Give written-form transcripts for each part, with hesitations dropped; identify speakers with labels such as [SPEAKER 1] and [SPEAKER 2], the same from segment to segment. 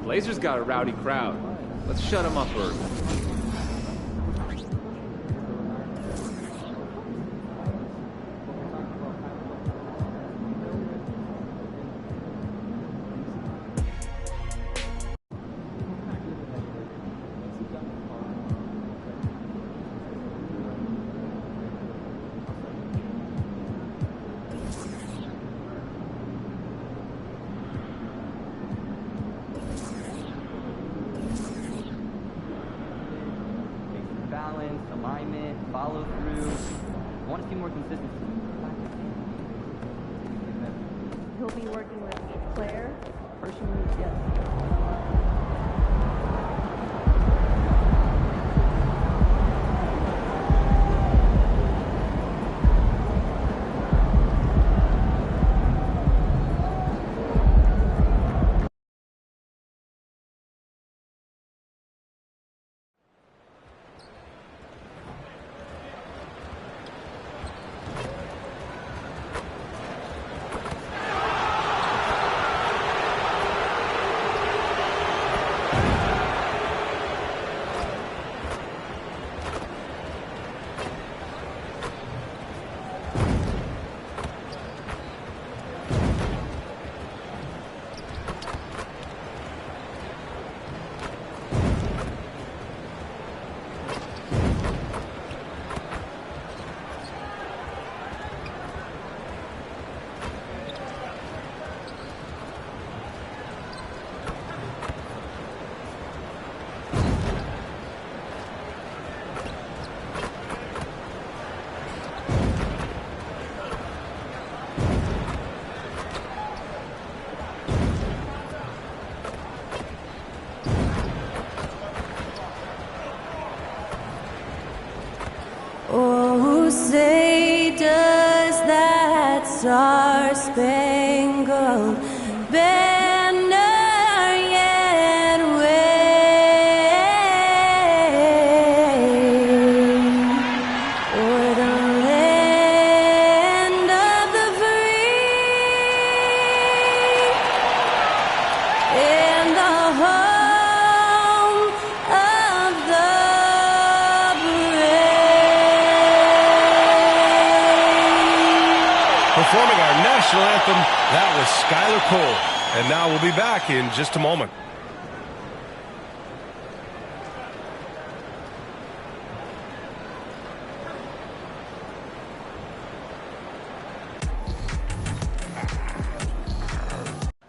[SPEAKER 1] Blazers got a rowdy crowd. Let's shut them up early.
[SPEAKER 2] Balance, alignment, follow through. I want to see more consistency.
[SPEAKER 3] He'll be working with each player. Personally, yes.
[SPEAKER 4] Oh, say does that star-spangled banner yet wave o'er the land of the free and the home of the
[SPEAKER 5] Performing our national anthem, that was Skylar Cole. And now we'll be back in just a moment.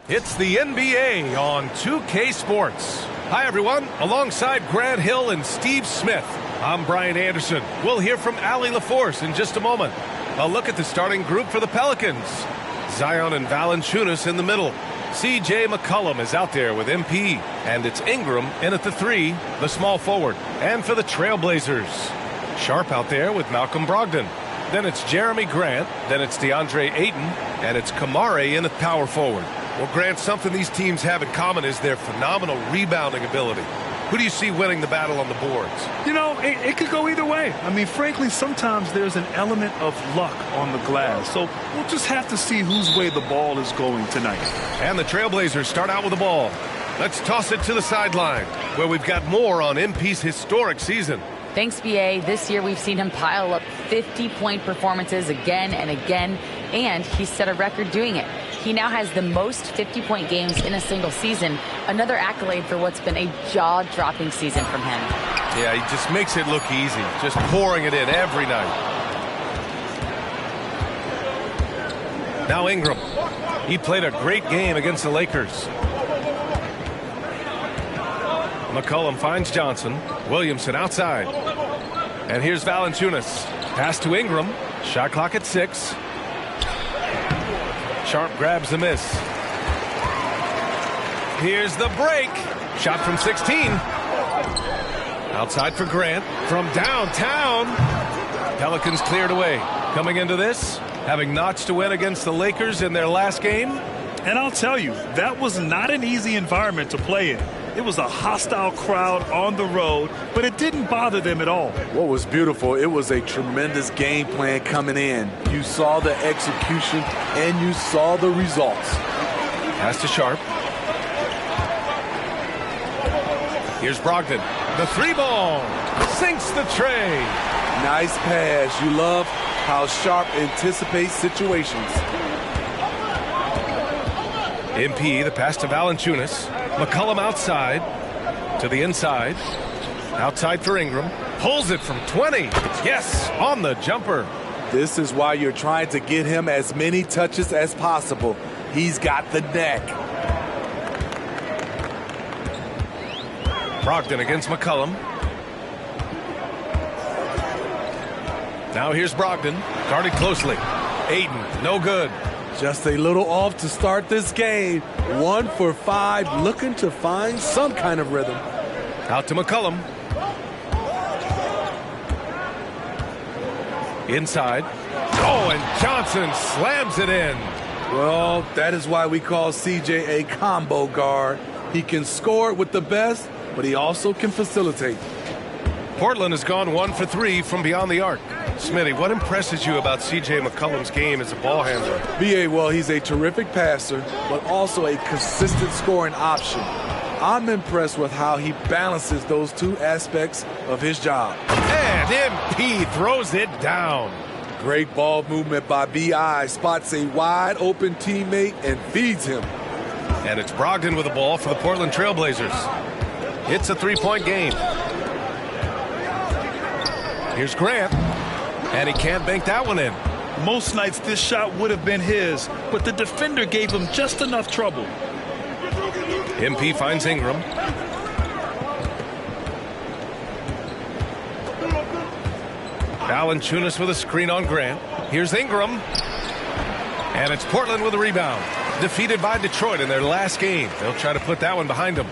[SPEAKER 5] It's the NBA on 2K Sports. Hi, everyone. Alongside Grant Hill and Steve Smith, I'm Brian Anderson. We'll hear from Allie LaForce in just a moment. A look at the starting group for the Pelicans. Zion and Valanciunas in the middle. C.J. McCollum is out there with MP. And it's Ingram in at the 3, the small forward. And for the Trailblazers, Sharp out there with Malcolm Brogdon. Then it's Jeremy Grant. Then it's DeAndre Ayton. And it's Kamare in at power forward. Well, Grant, something these teams have in common is their phenomenal rebounding ability. Who do you see winning the battle on the boards?
[SPEAKER 6] You know, it could go either way. I mean, frankly, sometimes there's an element of luck on the glass. So we'll just have to see whose way the ball is going tonight.
[SPEAKER 5] And the Trailblazers start out with the ball. Let's toss it to the sideline, where we've got more on MP's historic season.
[SPEAKER 7] Thanks, BA. This year we've seen him pile up 50-point performances again and again, and he set a record doing it. He now has the most 50-point games in a single season, another accolade for what's been a jaw-dropping season from him.
[SPEAKER 5] Yeah, he just makes it look easy, just pouring it in every night. Now Ingram. He played a great game against the Lakers. McCollum finds Johnson. Williamson outside. And here's Valanciunas. Pass to Ingram. Shot clock at 6. Sharp grabs the miss. Here's the break. Shot from 16. Outside for Grant. From downtown. Pelicans cleared away. Coming into this, having notched a win against the Lakers in their last game.
[SPEAKER 6] And I'll tell you, that was not an easy environment to play in. It was a hostile crowd on the road, but it didn't bother them at all.
[SPEAKER 8] What was beautiful, it was a tremendous game plan coming in. You saw the execution, and you saw the results.
[SPEAKER 5] Pass to Sharp. Here's Brogdon. The three ball. Sinks the tray.
[SPEAKER 8] Nice pass. You love how Sharp anticipates situations.
[SPEAKER 5] MP, the pass to Valanciunas. McCollum outside. To the inside. Outside for Ingram. Pulls it from 20. Yes, on the jumper.
[SPEAKER 8] This is why you're trying to get him as many touches as possible. He's got the neck.
[SPEAKER 5] Brogdon against McCollum. Now here's Brogdon. Guarded closely. Aiden, no good.
[SPEAKER 8] Just a little off to start this game. 1 for 5, looking to find some kind of rhythm.
[SPEAKER 5] Out to McCollum. Inside. Oh, and Johnson slams it in.
[SPEAKER 8] Well, that is why we call CJ a combo guard. He can score with the best, but he also can facilitate.
[SPEAKER 5] Portland has gone 1 for 3 from beyond the arc. Smitty, what impresses you about CJ McCollum's game as a ball handler?
[SPEAKER 8] B.A., well, he's a terrific passer, but also a consistent scoring option. I'm impressed with how he balances those two aspects of his job.
[SPEAKER 5] And MP throws it down.
[SPEAKER 8] Great ball movement by B.I. Spots a wide open teammate and feeds him.
[SPEAKER 5] And it's Brogdon with the ball for the Portland Trailblazers. It's a three-point game. Here's Grant. And he can't bank that one in.
[SPEAKER 6] Most nights this shot would have been his, but the defender gave him just enough trouble.
[SPEAKER 5] MP finds Ingram. Valanciunas with a screen on Grant. Here's Ingram. And it's Portland with a rebound. Defeated by Detroit in their last game. They'll try to put that one behind them.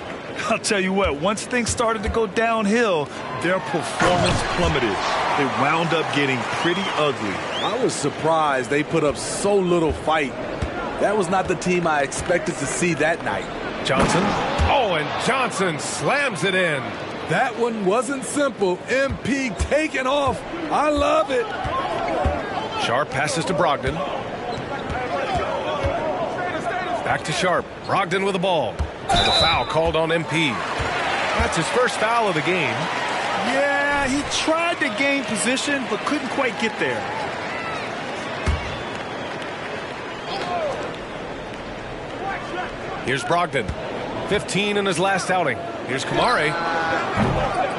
[SPEAKER 6] I'll tell you what, once things started to go downhill, their performance plummeted. They wound up getting pretty ugly.
[SPEAKER 8] I was surprised they put up so little fight. That was not the team I expected to see that night.
[SPEAKER 5] Johnson. Oh, and Johnson slams it in.
[SPEAKER 8] That one wasn't simple. MP taking off. I love it.
[SPEAKER 5] Sharp passes to Brogdon. Back to Sharp. Brogdon with the ball. And the foul called on MP. That's his first foul of the game.
[SPEAKER 6] Yeah, he tried to gain position, but couldn't quite get there.
[SPEAKER 5] Here's Brogdon. 15 in his last outing. Here's Kamari.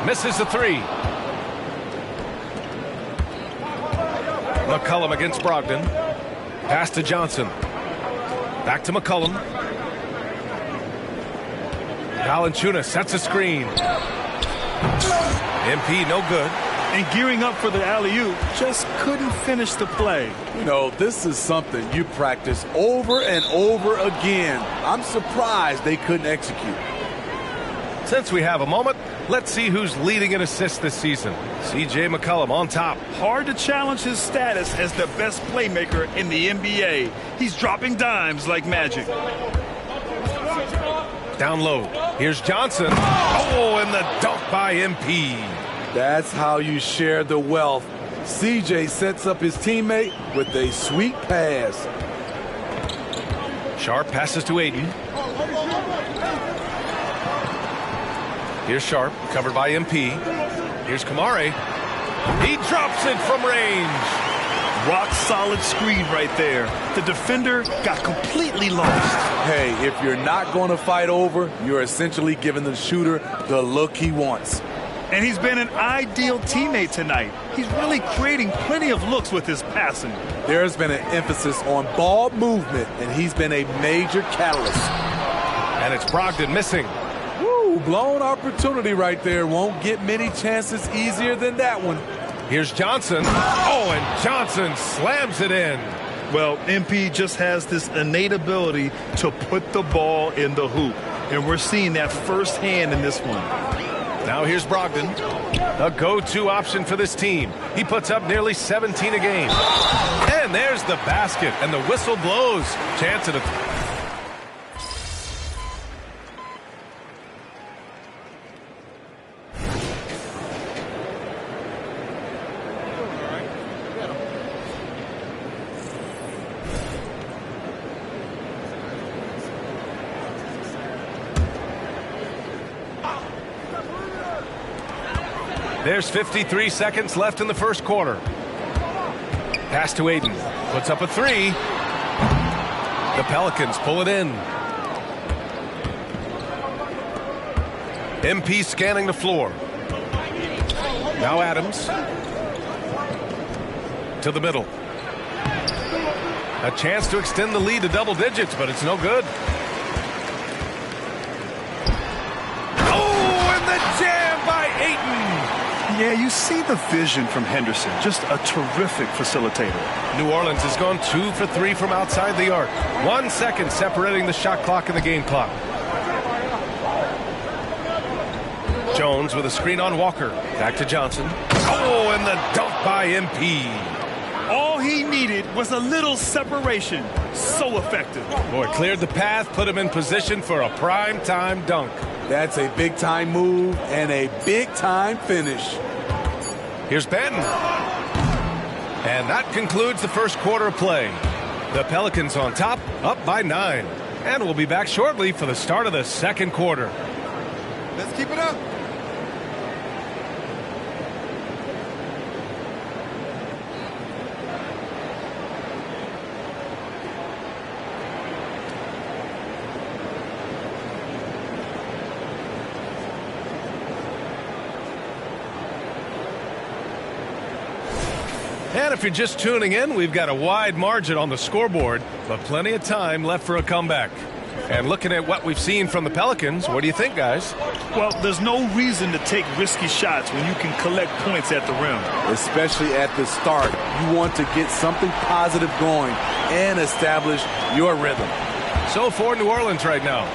[SPEAKER 5] Misses the three. McCollum against Brogdon. Pass to Johnson. Back to McCollum. Valanciunas sets a screen. MP no good.
[SPEAKER 6] And gearing up for the alley-oop, just couldn't finish the play.
[SPEAKER 8] You know, this is something you practice over and over again. I'm surprised they couldn't execute.
[SPEAKER 5] Since we have a moment, let's see who's leading in assists this season. CJ McCollum on top.
[SPEAKER 6] Hard to challenge his status as the best playmaker in the NBA. He's dropping dimes like magic.
[SPEAKER 5] Down low. Here's Johnson. Oh, and the dunk by MP.
[SPEAKER 8] That's how you share the wealth. CJ sets up his teammate with a sweet pass.
[SPEAKER 5] Sharp passes to Aiden. Here's Sharp, covered by MP. Here's Kamari. He drops it from range.
[SPEAKER 6] Rock solid screen right there. The defender got completely lost.
[SPEAKER 8] Hey, if you're not going to fight over, you're essentially giving the shooter the look he wants.
[SPEAKER 6] And he's been an ideal teammate tonight. He's really creating plenty of looks with his passing.
[SPEAKER 8] There's been an emphasis on ball movement, and he's been a major catalyst.
[SPEAKER 5] And it's Brogdon missing.
[SPEAKER 8] Woo, blown opportunity right there. Won't get many chances easier than that one.
[SPEAKER 5] Here's Johnson. Oh, and Johnson slams it in.
[SPEAKER 6] Well, MP just has this innate ability to put the ball in the hoop. And we're seeing that firsthand in this one.
[SPEAKER 5] Now here's Brogdon, a go-to option for this team. He puts up nearly 17 a game. And there's the basket, and the whistle blows. Chance at a... There's 53 seconds left in the first quarter. Pass to Aiden. Puts up a three. The Pelicans pull it in. MP scanning the floor. Now Adams. To the middle. A chance to extend the lead to double digits, but it's no good. Oh, and the jam by Ayton.
[SPEAKER 6] Yeah, you see the vision from Henderson. Just a terrific facilitator.
[SPEAKER 5] New Orleans has gone 2 for 3 from outside the arc. 1 second separating the shot clock and the game clock. Jones with a screen on Walker. Back to Johnson. Oh, and the dunk by MP.
[SPEAKER 6] All he needed was a little separation. So effective.
[SPEAKER 5] Boy, cleared the path, put him in position for a prime-time dunk.
[SPEAKER 8] That's a big-time move and a big-time finish.
[SPEAKER 5] Here's Banton. And that concludes the first quarter of play. The Pelicans on top, up by 9. And we'll be back shortly for the start of the second quarter.
[SPEAKER 8] Let's keep it up.
[SPEAKER 5] And if you're just tuning in, we've got a wide margin on the scoreboard, but plenty of time left for a comeback. And looking at what we've seen from the Pelicans, what do you think, guys?
[SPEAKER 6] Well, there's no reason to take risky shots when you can collect points at the rim.
[SPEAKER 8] Especially at the start. You want to get something positive going and establish your rhythm.
[SPEAKER 5] So for New Orleans right now,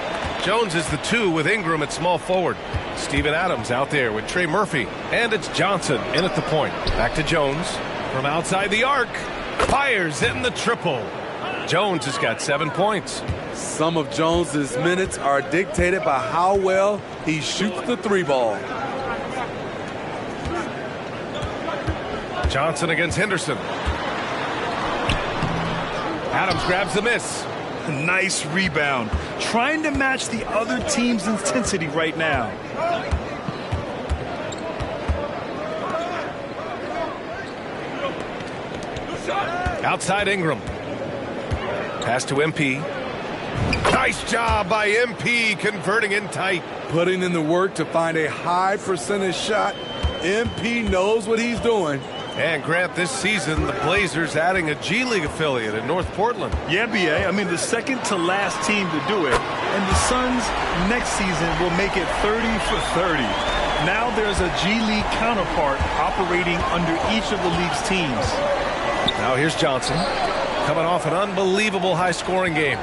[SPEAKER 5] Jones is the 2 with Ingram at small forward. Steven Adams out there with Trey Murphy. And it's Johnson in at the point. Back to Jones. From outside the arc, fires in the triple. Jones has got 7 points.
[SPEAKER 8] Some of Jones's minutes are dictated by how well he shoots the 3-ball.
[SPEAKER 5] Johnson against Henderson. Adams grabs the miss.
[SPEAKER 6] Nice rebound. Trying to match the other team's intensity right now.
[SPEAKER 5] Outside Ingram. Pass to MP. Nice job by MP converting in tight.
[SPEAKER 8] Putting in the work to find a high percentage shot. MP knows what he's doing.
[SPEAKER 5] And Grant, this season, the Blazers adding a G League affiliate in North Portland.
[SPEAKER 6] Yeah, BA. I mean, the second to last team to do it. And the Suns next season will make it 30 for 30. Now there's a G League counterpart operating under each of the league's teams.
[SPEAKER 5] Now here's Johnson, coming off an unbelievable high-scoring game.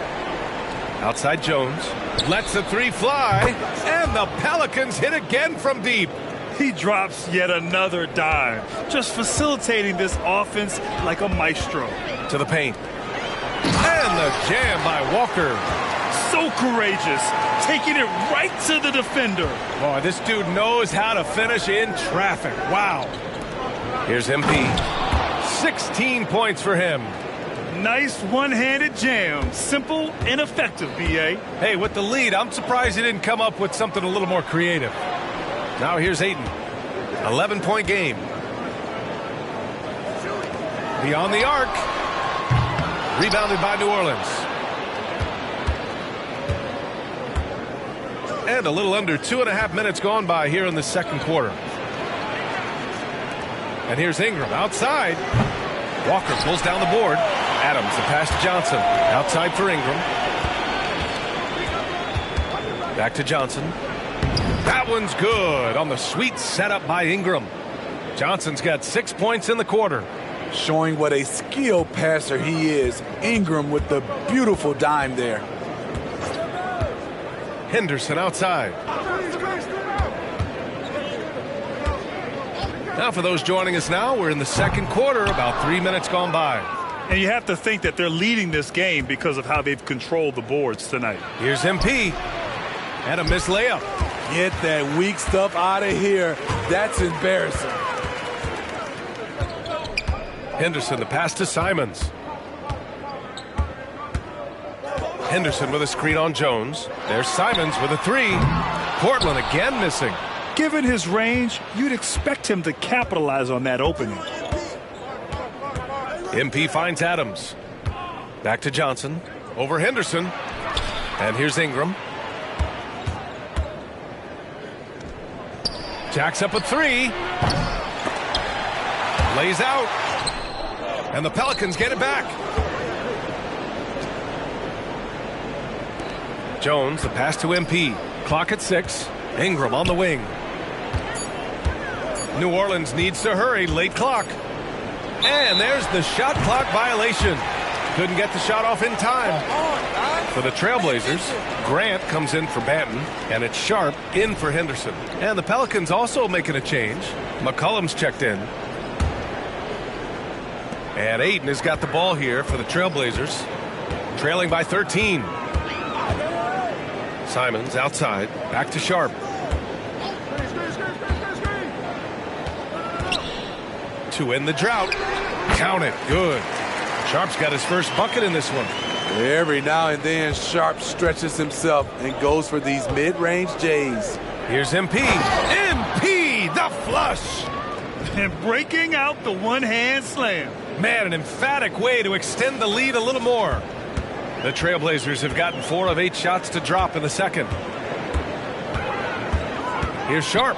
[SPEAKER 5] Outside Jones, lets the 3 fly, and the Pelicans hit again from deep.
[SPEAKER 6] He drops yet another dime, just facilitating this offense like a maestro.
[SPEAKER 5] To the paint. And the jam by Walker.
[SPEAKER 6] So courageous, taking it right to the defender.
[SPEAKER 5] Boy, this dude knows how to finish in traffic. Wow. Here's MP. 16 points for him.
[SPEAKER 6] Nice one-handed jam. Simple and effective, B.A.
[SPEAKER 5] Hey, with the lead, I'm surprised he didn't come up with something a little more creative. Now here's Ayton. 11-point game. Beyond the arc. Rebounded by New Orleans. And a little under 2.5 minutes gone by here in the second quarter. And here's Ingram outside. Walker pulls down the board. Adams, the pass to Johnson. Outside for Ingram. Back to Johnson. That one's good on the sweet setup by Ingram. Johnson's got 6 points in the quarter.
[SPEAKER 8] Showing what a skilled passer he is. Ingram with the beautiful dime there.
[SPEAKER 5] Henderson outside. Now for those joining us now, we're in the second quarter, about 3 minutes gone by.
[SPEAKER 6] And you have to think that they're leading this game because of how they've controlled the boards tonight.
[SPEAKER 5] Here's MP. And a missed layup.
[SPEAKER 8] Get that weak stuff out of here. That's embarrassing.
[SPEAKER 5] Henderson, the pass to Simons. Henderson with a screen on Jones. There's Simons with a 3. Portland again missing.
[SPEAKER 6] Given his range, you'd expect him to capitalize on that opening.
[SPEAKER 5] MP finds Adams. Back to Johnson. Over Henderson. And here's Ingram. Jacks up a three. Lays out. And the Pelicans get it back. Jones, the pass to MP. Clock at 6. Ingram on the wing. New Orleans needs to hurry. Late clock. And there's the shot clock violation. Couldn't get the shot off in time. For the Trailblazers, Grant comes in for Banton, and it's Sharp in for Henderson. And the Pelicans also making a change. McCollum's checked in. And Ayton has got the ball here for the Trailblazers. Trailing by 13. Simons outside. Back to Sharp. To end the drought. Count it. Good. Sharp's got his first bucket in this one.
[SPEAKER 8] Every now and then, Sharp stretches himself and goes for these mid-range J's.
[SPEAKER 5] Here's MP. MP, the flush.
[SPEAKER 6] And breaking out the one-hand slam.
[SPEAKER 5] Man, an emphatic way to extend the lead a little more. The Trailblazers have gotten 4 of 8 shots to drop in the second. Here's Sharp.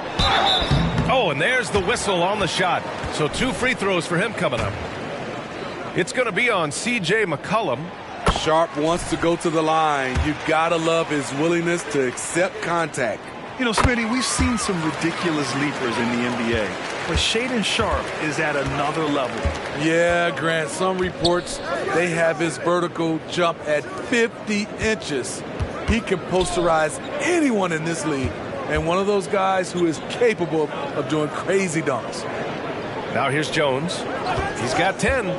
[SPEAKER 5] Oh, and there's the whistle on the shot. So 2 free throws for him coming up. It's going to be on C.J. McCollum.
[SPEAKER 8] Sharp wants to go to the line. You gotta love his willingness to accept contact.
[SPEAKER 6] You know, Smitty, we've seen some ridiculous leapers in the NBA, but Shaedon Sharp is at another level.
[SPEAKER 8] Yeah, Grant, some reports they have his vertical jump at 50 inches. He can posterize anyone in this league, and one of those guys who is capable of doing crazy dunks.
[SPEAKER 5] Now here's Jones. He's got 10.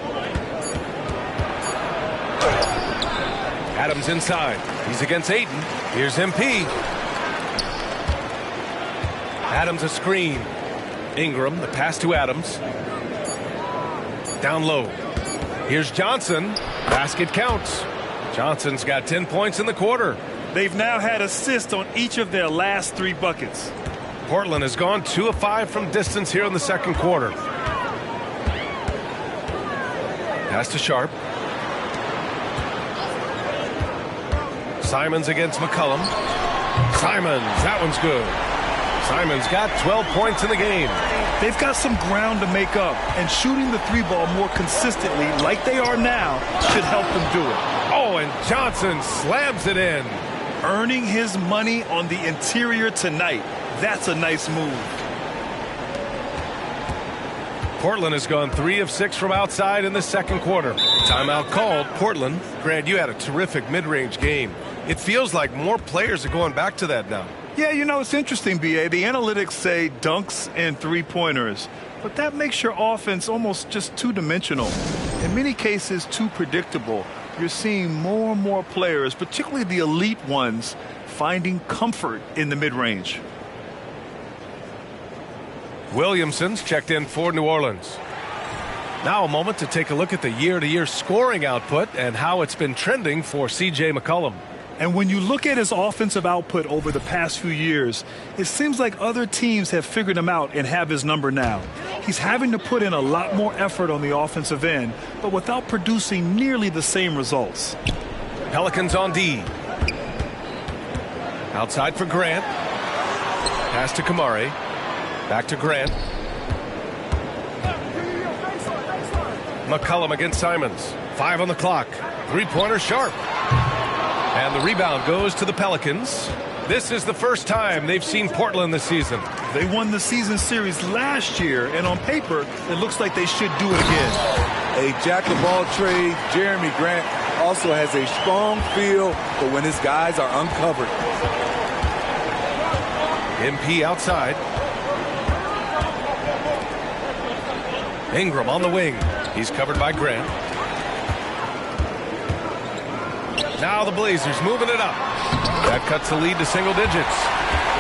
[SPEAKER 5] Adams inside. He's against Ayton. Here's MP. Adams a screen. Ingram, the pass to Adams. Down low. Here's Johnson. Basket counts. Johnson's got 10 points in the quarter.
[SPEAKER 6] They've now had assists on each of their last 3 buckets.
[SPEAKER 5] Portland has gone 2 of 5 from distance here in the second quarter. Pass to Sharp. Simons against McCollum. Simons, that one's good. Simons got 12 points in the game.
[SPEAKER 6] They've got some ground to make up, and shooting the 3-ball more consistently like they are now should help them do it.
[SPEAKER 5] Oh, and Johnson slams it in.
[SPEAKER 6] Earning his money on the interior tonight. That's a nice move.
[SPEAKER 5] Portland has gone 3 of 6 from outside in the second quarter. Timeout called. Portland. Grant, you had a terrific mid-range game. It feels like more players are going back to that now.
[SPEAKER 6] Yeah, you know, it's interesting, B.A. The analytics say dunks and 3-pointers, but that makes your offense almost just two-dimensional. In many cases, too predictable. You're seeing more and more players, particularly the elite ones, finding comfort in the mid-range.
[SPEAKER 5] Williamson's checked in for New Orleans. Now a moment to take a look at the year-to-year scoring output and how it's been trending for C.J. McCollum.
[SPEAKER 6] And when you look at his offensive output over the past few years, it seems like other teams have figured him out and have his number now. He's having to put in a lot more effort on the offensive end, but without producing nearly the same results.
[SPEAKER 5] Pelicans on D. Outside for Grant. Pass to Kamari. Back to Grant. McCollum against Simons. 5 on the clock. 3-pointer Sharp. And the rebound goes to the Pelicans. This is the first time they've seen Portland this season.
[SPEAKER 6] They won the season series last year, and on paper, it looks like they should do it again.
[SPEAKER 8] A jack-of-all trades, Jeremy Grant also has a strong feel for when his guys are uncovered.
[SPEAKER 5] MP outside. Ingram on the wing. He's covered by Grant. Now the Blazers moving it up. That cuts the lead to single digits.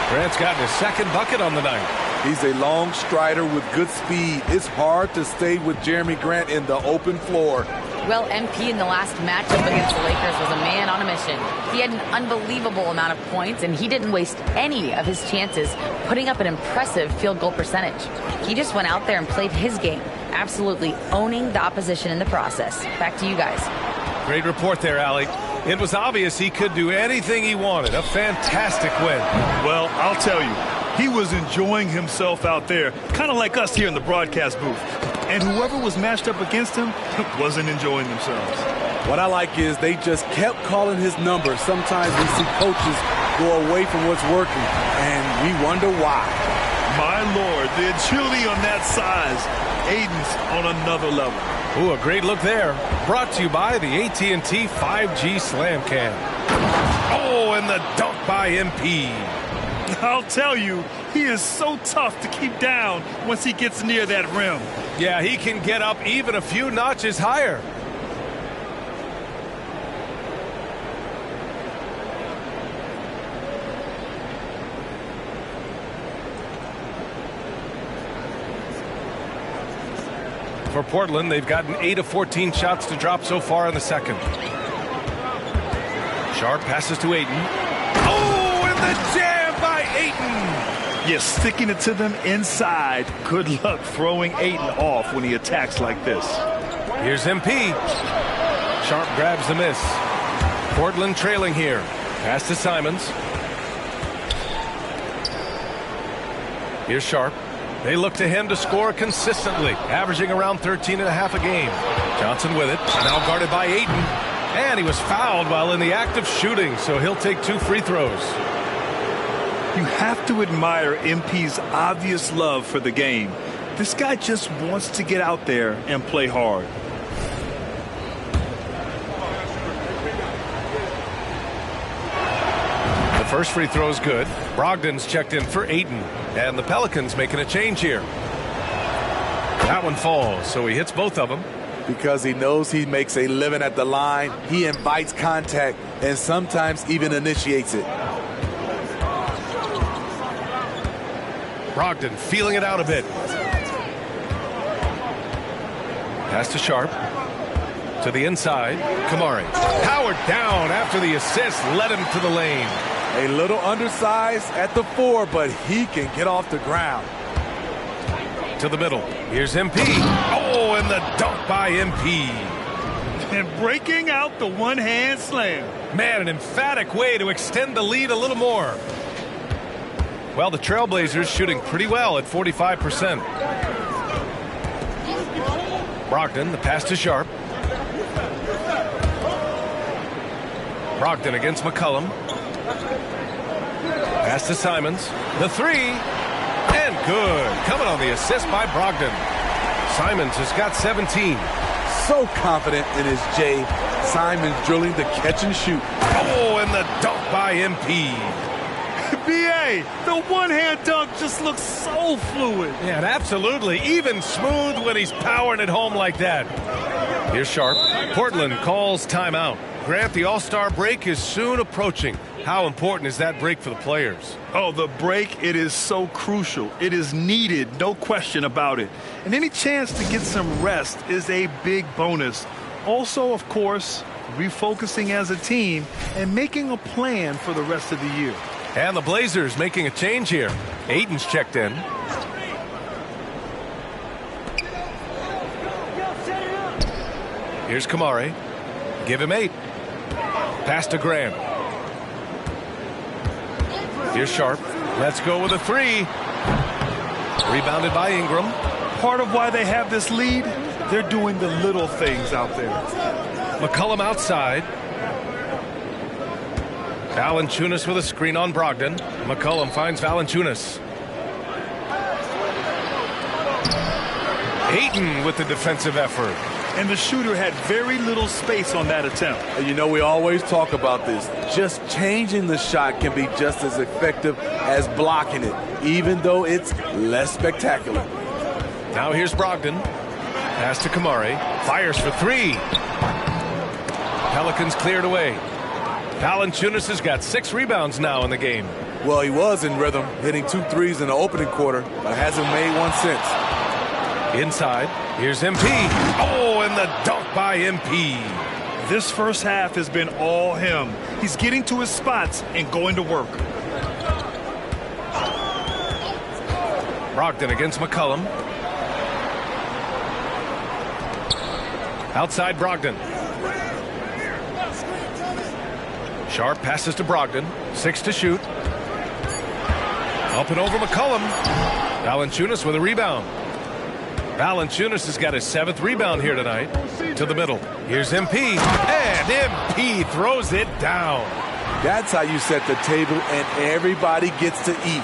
[SPEAKER 5] Grant's gotten his second bucket on the night.
[SPEAKER 8] He's a long strider with good speed. It's hard to stay with Jeremy Grant in the open floor.
[SPEAKER 7] Well, MP in the last matchup against the Lakers was a man on a mission. possession. He had an unbelievable amount of points, and he didn't waste any of his chances, putting up an impressive field goal percentage. He just went out there and played his game, absolutely owning the opposition in the process. Back to you guys.
[SPEAKER 5] Great report there, Allie. It was obvious he could do anything he wanted. A fantastic win.
[SPEAKER 6] Well, I'll tell you, he was enjoying himself out there, kind of like us here in the broadcast booth. And whoever was matched up against him wasn't enjoying themselves.
[SPEAKER 8] What I like is they just kept calling his number. Sometimes we see coaches go away from what's working, and we wonder why.
[SPEAKER 6] My Lord, the agility on that size. Aiden's on another level.
[SPEAKER 5] Ooh, a great look there. Brought to you by the AT&T 5G Slam Cam. Oh, and the dunk by MP.
[SPEAKER 6] I'll tell you, he is so tough to keep down once he gets near that rim.
[SPEAKER 5] Yeah, he can get up even a few notches higher. For Portland, they've gotten 8 of 14 shots to drop so far in the second. Sharp passes to Ayton. Oh, and the jam by Ayton!
[SPEAKER 6] Yes, sticking it to them inside. Good luck throwing Ayton off when he attacks like this.
[SPEAKER 5] Here's MP. Sharp grabs the miss. Portland trailing here. Pass to Simons. Here's Sharp. They look to him to score consistently, averaging around 13.5 a game. Johnson with it, now guarded by Ayton. And he was fouled while in the act of shooting, so he'll take 2 free throws.
[SPEAKER 6] You have to admire MP's obvious love for the game. This guy just wants to get out there and play hard.
[SPEAKER 5] The first free throw is good. Brogdon's checked in for Ayton. And the Pelicans making a change here. That one falls, so he hits both of them.
[SPEAKER 8] Because he knows he makes a living at the line, he invites contact and sometimes even initiates it.
[SPEAKER 5] Brogdon feeling it out a bit. Pass to Sharp. To the inside. Kamari. Powered down after the assist led him to the lane.
[SPEAKER 8] A little undersized at the 4, but he can get off the ground.
[SPEAKER 5] To the middle. Here's MP. Oh, and the dunk by MP.
[SPEAKER 6] And breaking out the one-hand slam.
[SPEAKER 5] Man, an emphatic way to extend the lead a little more. Well, the Trailblazers shooting pretty well at 45%. Brogdon, the pass to Sharp. Brogdon against McCollum. Pass to Simons. The 3. And good. Coming on the assist by Brogdon. Simons has got 17.
[SPEAKER 8] So confident in his J. Simons drilling the catch and shoot.
[SPEAKER 5] Oh, and the dunk by MP.
[SPEAKER 6] B.A., the one-hand dunk just looks so fluid.
[SPEAKER 5] Yeah, and absolutely. Even smooth when he's powering it home like that. Here's Sharp. Portland calls timeout. Grant, the All-Star break is soon approaching. How important is that break for the players?
[SPEAKER 6] Oh, the break, it is so crucial. It is needed, no question about it. And any chance to get some rest is a big bonus. Also, of course, refocusing as a team and making a plan for the rest of the year.
[SPEAKER 5] And the Blazers making a change here. Ayton's checked in. Here's Kamari. Give him 8. Pass to Grant. Here's Sharp. Let's go with a 3. Rebounded by Ingram.
[SPEAKER 6] Part of why they have this lead, they're doing the little things out there.
[SPEAKER 5] McCollum outside. Valanciunas with a screen on Brogdon. McCollum finds Valanciunas. Ayton with the defensive effort.
[SPEAKER 6] And the shooter had very little space on that attempt.
[SPEAKER 8] And you know, we always talk about this. Just changing the shot can be just as effective as blocking it, even though it's less spectacular.
[SPEAKER 5] Now here's Brogdon. Pass to Kamari. Fires for 3. Pelicans cleared away. Valanciunas has got 6 rebounds now in the game.
[SPEAKER 8] Well, he was in rhythm, hitting 2 threes in the opening quarter, but hasn't made one since.
[SPEAKER 5] Inside, here's MP. Oh, and the dunk by MP.
[SPEAKER 6] This first half has been all him. He's getting to his spots and going to work.
[SPEAKER 5] Brogdon against McCollum. Outside Brogdon. Sharp passes to Brogdon. 6 to shoot. Up and over McCollum. Valanciunas with a rebound. Valanciunas has got his 7th rebound here tonight. To the middle. Here's MP. And MP throws it down.
[SPEAKER 8] That's how you set the table and everybody gets to eat.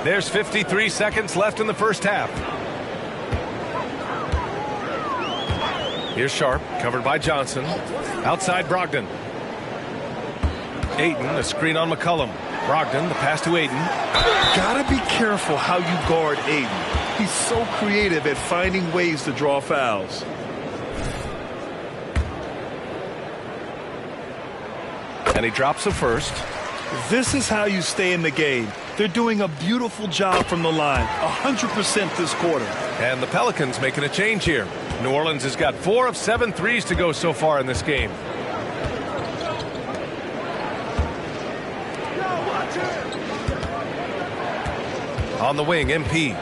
[SPEAKER 5] There's 53 seconds left in the first half. Here's Sharp, covered by Johnson. Outside Brogdon. Ayton, a screen on McCollum. Brogdon, the pass to Ayton.
[SPEAKER 6] Gotta be careful how you guard Ayton. He's so creative at finding ways to draw fouls.
[SPEAKER 5] And he drops the first.
[SPEAKER 6] This is how you stay in the game. They're doing a beautiful job from the line, 100% this quarter.
[SPEAKER 5] And the Pelicans making a change here. New Orleans has got 4 of 7 threes to go so far in this game. On the wing, MP.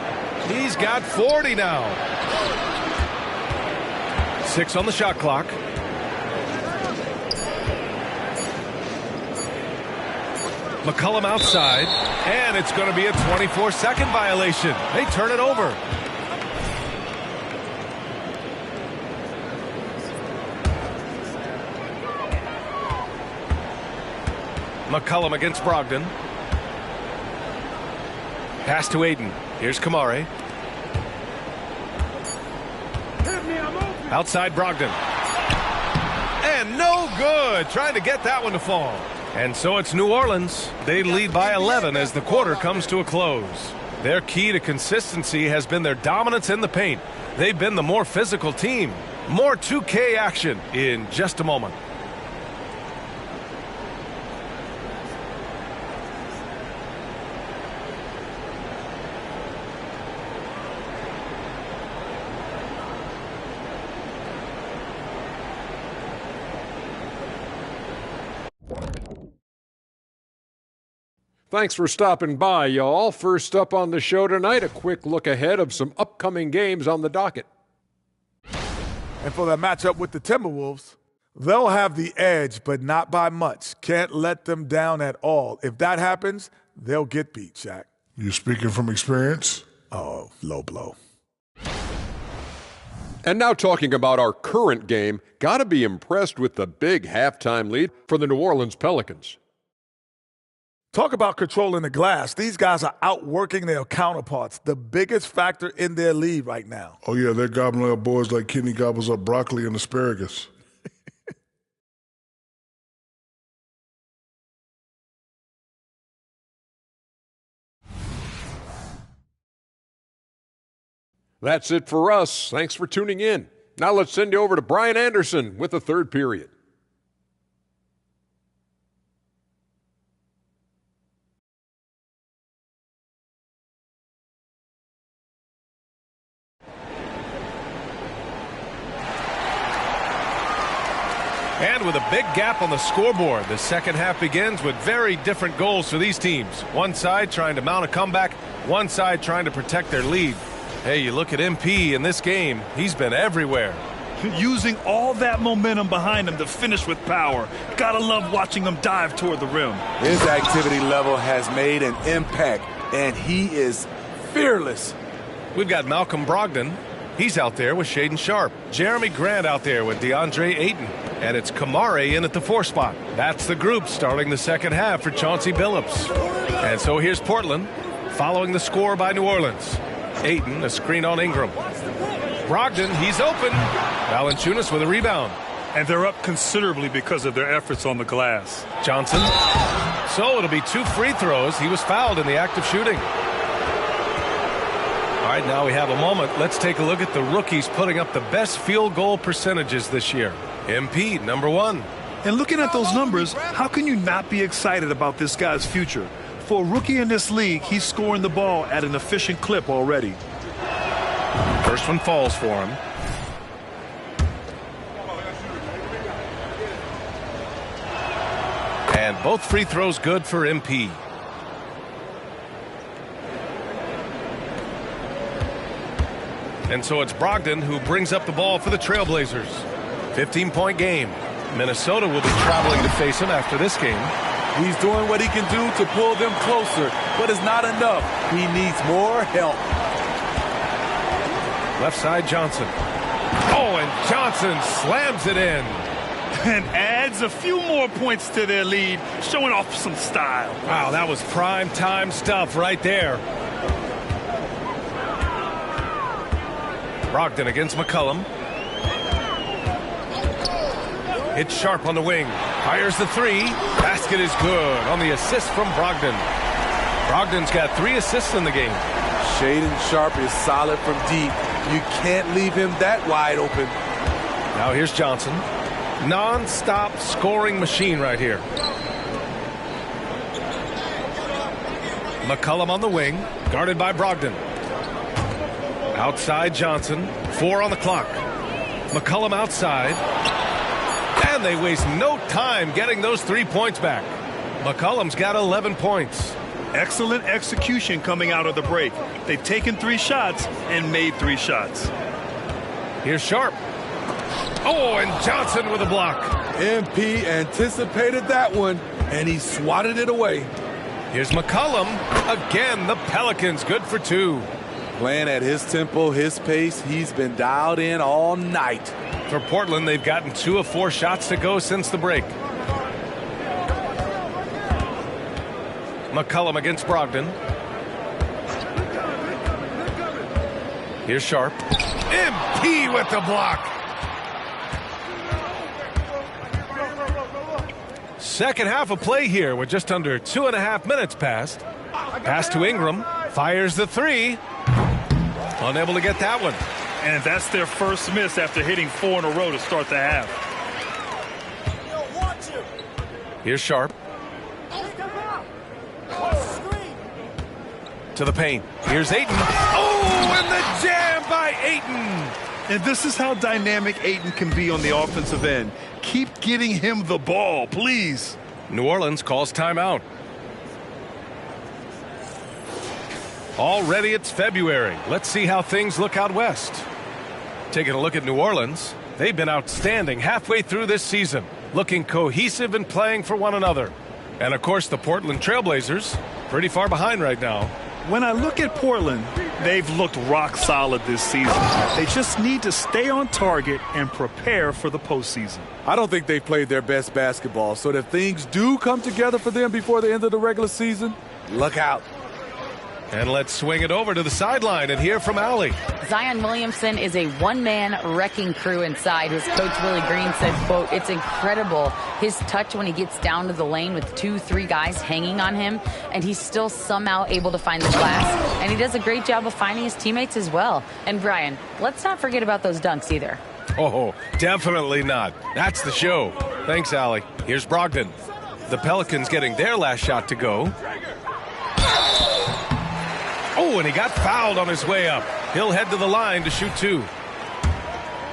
[SPEAKER 5] He's got 40 now. 6 on the shot clock. McCollum outside, and it's going to be a 24-second violation. They turn it over. McCollum against Brogdon. Pass to Ayton. Here's Kamare. Outside Brogdon. And no good. Trying to get that one to fall. And so it's New Orleans. They lead by 11 as the quarter comes to a close. Their key to consistency has been their dominance in the paint. They've been the more physical team. More 2K action in just a moment.
[SPEAKER 9] Thanks for stopping by, y'all. First up on the show tonight, a quick look ahead of some upcoming games on the docket.
[SPEAKER 10] And for that matchup with the Timberwolves, they'll have the edge, but not by much. Can't let them down at all. If that happens, they'll get beat, Shaq.
[SPEAKER 11] You speaking from experience?
[SPEAKER 10] Oh, low blow.
[SPEAKER 9] And now talking about our current game, got to be impressed with the big halftime lead for the New Orleans Pelicans.
[SPEAKER 10] Talk about controlling the glass. These guys are outworking their counterparts, the biggest factor in their lead right now.
[SPEAKER 11] Oh, yeah, they're gobbling up boys like Kenny gobbles up broccoli and asparagus.
[SPEAKER 9] That's it for us. Thanks for tuning in. Now let's send you over to Brian Anderson with the third period.
[SPEAKER 5] And with a big gap on the scoreboard, the second half begins with very different goals for these teams. One side trying to mount a comeback, one side trying to protect their lead. Hey, you look at MP in this game, he's been everywhere.
[SPEAKER 6] Using all that momentum behind him to finish with power. Gotta love watching him dive toward the rim.
[SPEAKER 10] His activity level has made an impact, and he is fearless.
[SPEAKER 5] We've got Malcolm Brogdon. He's out there with Shaedon Sharp. Jeremy Grant out there with DeAndre Ayton. And it's Kamare in at the 4 spot. That's the group starting the second half for Chauncey Billups. And so here's Portland following the score by New Orleans. Ayton, a screen on Ingram. Brogdon, he's open. Valanciunas with a rebound.
[SPEAKER 6] And they're up considerably because of their efforts on the glass.
[SPEAKER 5] Johnson. So it'll be 2 free throws. He was fouled in the act of shooting. All right, now we have a moment. Let's take a look at the rookies putting up the best field goal percentages this year. MP, number 1.
[SPEAKER 6] And looking at those numbers, how can you not be excited about this guy's future? For a rookie in this league, he's scoring the ball at an efficient clip already.
[SPEAKER 5] First one falls for him. And both free throws good for MP. And so it's Brogdon who brings up the ball for the Trailblazers. 15-point game. Minnesota will be traveling to face him after this game.
[SPEAKER 8] He's doing what he can do to pull them closer, but it's not enough. He needs more help.
[SPEAKER 5] Left side, Johnson. Oh, and Johnson slams it in.
[SPEAKER 6] And adds a few more points to their lead, showing off some style.
[SPEAKER 5] Wow, that was prime time stuff right there. Brogdon against McCollum. Hits Sharp on the wing. Fires the 3. Basket is good on the assist from Brogdon. Brogdon's got 3 assists in the game.
[SPEAKER 8] Shaden Sharp is solid from deep. You can't leave him that wide open.
[SPEAKER 5] Now here's Johnson. Non-stop scoring machine right here. McCollum on the wing, guarded by Brogdon. Outside Johnson, 4 on the clock. McCollum outside. And they waste no time getting those 3 points back. McCollum's got 11 points.
[SPEAKER 6] Excellent execution coming out of the break. They've taken 3 shots and made 3 shots.
[SPEAKER 5] Here's Sharp. Oh, and Johnson with a block.
[SPEAKER 8] MP anticipated that one, and he swatted it away.
[SPEAKER 5] Here's McCollum. Again, the Pelicans good for 2.
[SPEAKER 8] Playing at his tempo, his pace, he's been dialed in all night.
[SPEAKER 5] For Portland, they've gotten 2 of 4 shots to go since the break. McCollum against Brogdon. Here's Sharp. MP with the block. Second half of play here with just under 2.5 minutes passed. Pass to Ingram. Fires the 3. Unable to get that one.
[SPEAKER 6] And that's their first miss after hitting 4 in a row to start the half.
[SPEAKER 5] Here's Sharp. To the paint. Here's Ayton. Oh, and the jam by Ayton.
[SPEAKER 6] And this is how dynamic Ayton can be on the offensive end. Keep getting him the ball, please.
[SPEAKER 5] New Orleans calls timeout. Already it's February. Let's see how things look out west. Taking a look at New Orleans, they've been outstanding halfway through this season, looking cohesive and playing for one another. And of course, the Portland Trailblazers, pretty far behind right now.
[SPEAKER 6] When I look at Portland, they've looked rock solid this season. They just need to stay on target and prepare for the postseason.
[SPEAKER 8] I don't think they've played their best basketball, so if things do come together for them before the end of the regular season, look out.
[SPEAKER 5] And let's swing it over to the sideline and hear from Allie.
[SPEAKER 7] Zion Williamson is a one-man wrecking crew inside. His coach, Willie Green, said, quote, "It's incredible, his touch when he gets down to the lane with 2-3 guys hanging on him, and he's still somehow able to find the glass. And he does a great job of finding his teammates as well." And Brian, let's not forget about those dunks either.
[SPEAKER 5] Oh, definitely not. That's the show. Thanks, Allie. Here's Brogdon. The Pelicans getting their last shot to go. Oh, and he got fouled on his way up. He'll head to the line to shoot 2.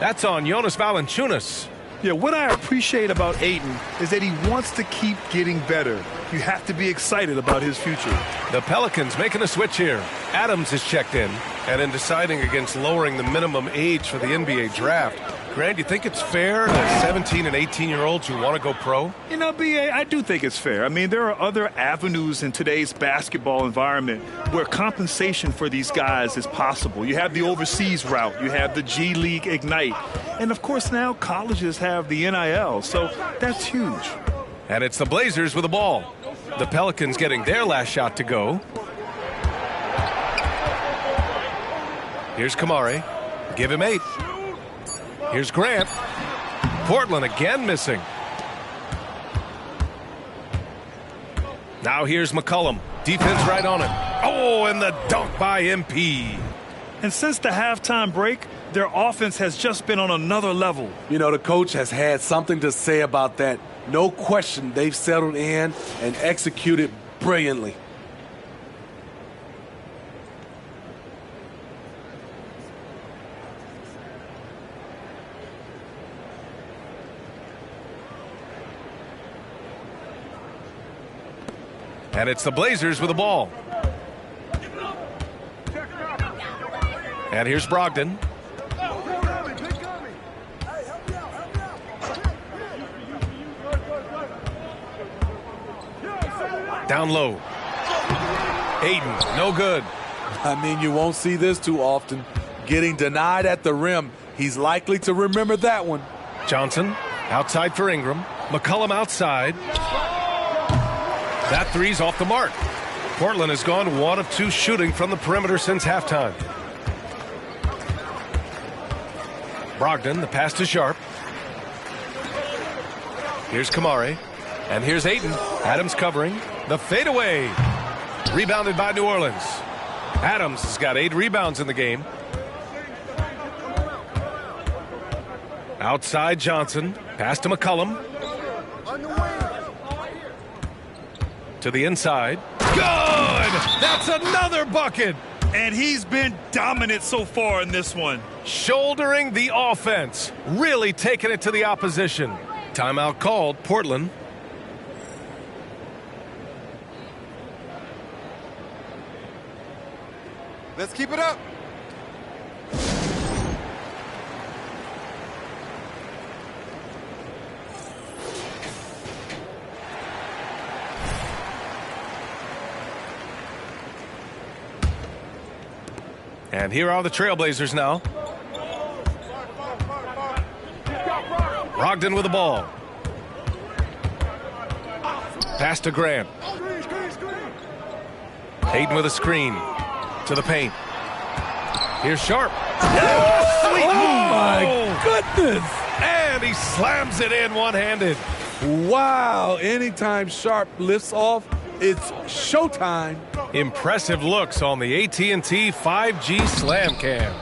[SPEAKER 5] That's on Jonas Valanciunas.
[SPEAKER 6] Yeah, what I appreciate about Ayton is that he wants to keep getting better. You have to be excited about his future.
[SPEAKER 5] The Pelicans making a switch here. Adams is checked in. And in deciding against lowering the minimum age for the NBA draft, Grant, you think it's fair to 17 and 18-year-olds who want to go pro?
[SPEAKER 6] You know, B.A., I do think it's fair. I mean, there are other avenues in today's basketball environment where compensation for these guys is possible. You have the overseas route. You have the G League Ignite. And, of course, now colleges have the NIL, so that's huge.
[SPEAKER 5] And it's the Blazers with the ball. The Pelicans getting their last shot to go. Here's Kamari. Give him 8. Here's Grant. Portland again missing. Now here's McCollum. Defense right on it. Oh, and the dunk by MP.
[SPEAKER 6] And since the halftime break, their offense has just been on another level.
[SPEAKER 8] You know, the coach has had something to say about that. No question, they've settled in and executed brilliantly.
[SPEAKER 5] And it's the Blazers with the ball. And here's Brogdon. Down low. Aiden, no good.
[SPEAKER 8] I mean, you won't see this too often. Getting denied at the rim. He's likely to remember that one.
[SPEAKER 5] Johnson outside for Ingram. McCollum outside. That three's off the mark. Portland has gone 1 of 2 shooting from the perimeter since halftime. Brogdon, the pass to Sharp. Here's Kamare. And here's Ayton. Adams covering. The fadeaway. Rebounded by New Orleans. Adams has got 8 rebounds in the game. Outside Johnson. Pass to McCollum. To the inside. Good! That's another bucket!
[SPEAKER 6] And he's been dominant so far in this one.
[SPEAKER 5] Shouldering the offense. Really taking it to the opposition. Timeout called. Portland.
[SPEAKER 12] Let's keep it up.
[SPEAKER 5] And here are the Trailblazers now. Brogdon with the ball. Pass to Grant. Hayden with a screen. To the paint. Here's Sharp.
[SPEAKER 8] Oh, my goodness.
[SPEAKER 5] And he slams it in one-handed.
[SPEAKER 8] Wow. Anytime Sharp lifts off, it's showtime.
[SPEAKER 5] Impressive looks on the AT&T 5G Slam Cam.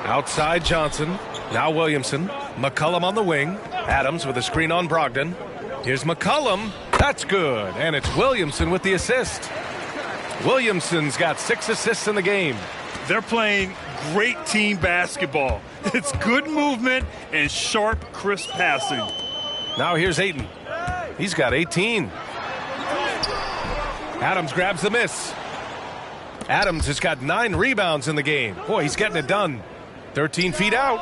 [SPEAKER 5] Outside Johnson. Now Williamson. McCollum on the wing. Adams with a screen on Brogdon. Here's McCollum. That's good. And it's Williamson with the assist. Williamson's got 6 assists in the game.
[SPEAKER 6] They're playing great team basketball. It's good movement and sharp, crisp passing.
[SPEAKER 5] Now here's Ayton. He's got 18. Adams grabs the miss. Adams has got 9 rebounds in the game. Boy, he's getting it done. 13 feet out.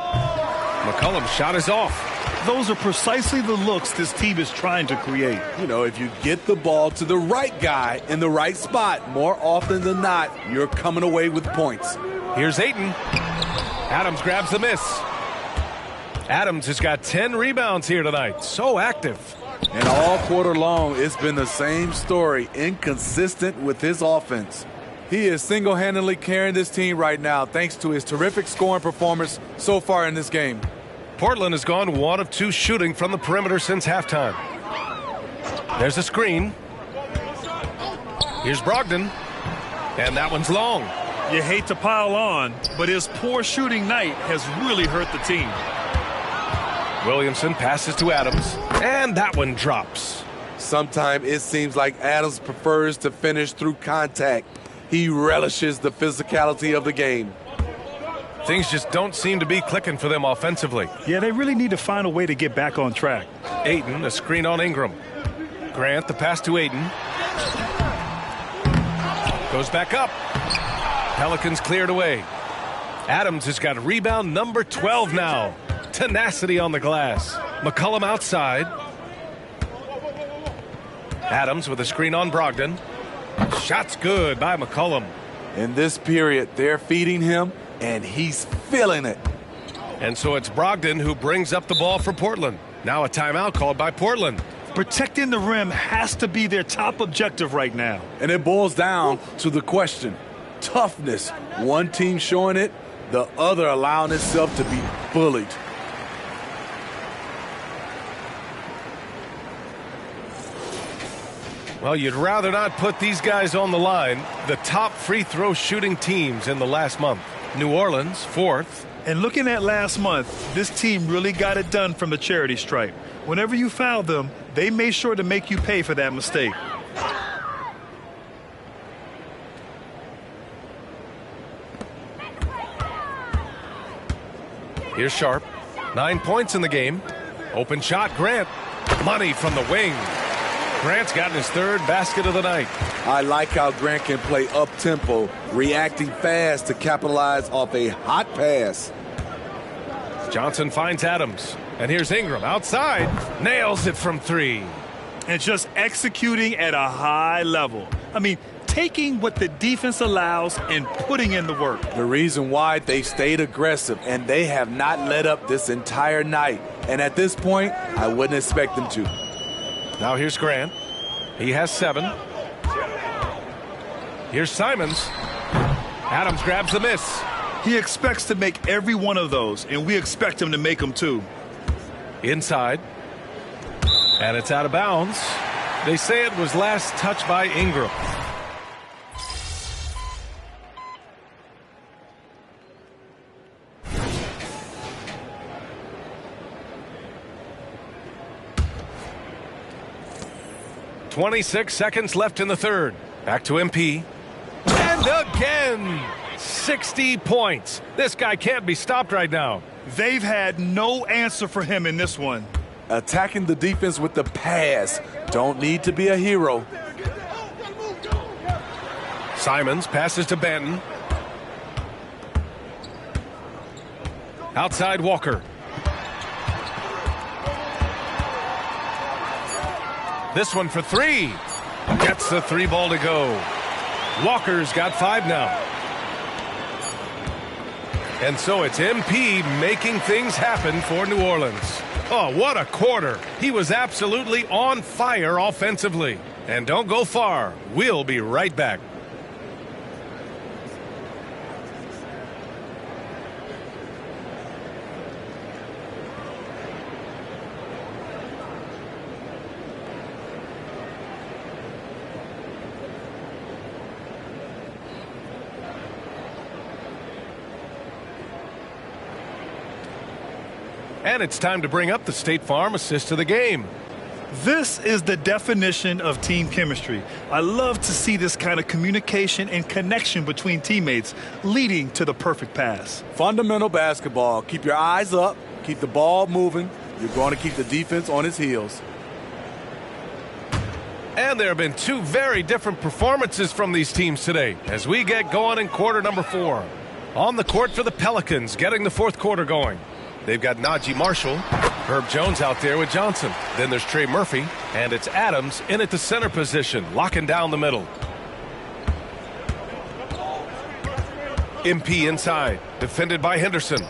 [SPEAKER 5] McCollum's shot is off.
[SPEAKER 6] Those are precisely the looks this team is trying to create.
[SPEAKER 8] You know, if you get the ball to the right guy in the right spot, more often than not, you're coming away with points.
[SPEAKER 5] Here's Ayton. Adams grabs the miss. Adams has got 10 rebounds here tonight. So active.
[SPEAKER 8] And all quarter long, it's been the same story. Inconsistent with his offense. He is single-handedly carrying this team right now thanks to his terrific scoring performance so far in this game.
[SPEAKER 5] Portland has gone 1 of 2 shooting from the perimeter since halftime. There's a screen. Here's Brogdon. And that one's long.
[SPEAKER 6] You hate to pile on, but his poor shooting night has really hurt the team.
[SPEAKER 5] Williamson passes to Adams. And that one drops.
[SPEAKER 8] Sometimes it seems like Adams prefers to finish through contact. He relishes the physicality of the game.
[SPEAKER 5] Things just don't seem to be clicking for them offensively.
[SPEAKER 6] Yeah, they really need to find a way to get back on track.
[SPEAKER 5] Ayton, a screen on Ingram. Grant, the pass to Ayton. Goes back up. Pelicans cleared away. Adams has got rebound number 12 now. Tenacity on the glass. McCollum outside. Adams with a screen on Brogdon. Shot's good by McCollum.
[SPEAKER 8] In this period, they're feeding him, and he's feeling it.
[SPEAKER 5] And so it's Brogdon who brings up the ball for Portland. Now a timeout called by Portland.
[SPEAKER 6] Protecting the rim has to be their top objective right now.
[SPEAKER 8] And it boils down to the question. Toughness. One team showing it, the other allowing itself to be bullied.
[SPEAKER 5] Well, you'd rather not put these guys on the line. The top free throw shooting teams in the last month. New Orleans, 4th.
[SPEAKER 6] And looking at last month, this team really got it done from the charity stripe. Whenever you fouled them, they made sure to make you pay for that mistake.
[SPEAKER 5] Here's Sharp. 9 points in the game. Open shot, Grant. Money from the wing. Grant's gotten his 3rd basket of the night.
[SPEAKER 8] I like how Grant can play up-tempo, reacting fast to capitalize off a hot pass.
[SPEAKER 5] Johnson finds Adams. And here's Ingram outside. Nails it from 3.
[SPEAKER 6] And just executing at a high level. I mean, taking what the defense allows and putting in the work.
[SPEAKER 8] The reason why they stayed aggressive, and they have not let up this entire night. And at this point, I wouldn't expect them to.
[SPEAKER 5] Now here's Grant. He has 7. Here's Simons. Adams grabs the miss.
[SPEAKER 6] He expects to make every one of those, and we expect him to make them too.
[SPEAKER 5] Inside. And it's out of bounds. They say it was last touched by Ingram. .26 seconds left in the 3rd. Back to MP. And again! 60 points. This guy can't be stopped right now.
[SPEAKER 6] They've had no answer for him in this one.
[SPEAKER 8] Attacking the defense with the pass. Don't need to be a hero.
[SPEAKER 5] Simons passes to Banton. Outside Walker. This one for 3. Gets the 3 ball to go. Walker's got 5 now. And so it's MP making things happen for New Orleans. Oh, what a quarter. He was absolutely on fire offensively. And don't go far. We'll be right back. And it's time to bring up the State Farm assist of the game.
[SPEAKER 6] This is the definition of team chemistry. I love to see this kind of communication and connection between teammates leading to the perfect pass.
[SPEAKER 8] Fundamental basketball. Keep your eyes up. Keep the ball moving. You're going to keep the defense on its heels.
[SPEAKER 5] And there have been 2 very different performances from these teams today as we get going in quarter number 4. On the court for the Pelicans, getting the 4th quarter going. They've got Najee Marshall, Herb Jones out there with Johnson. Then there's Trey Murphy, and it's Adams in at the center position, locking down the middle. MP inside, defended by Henderson.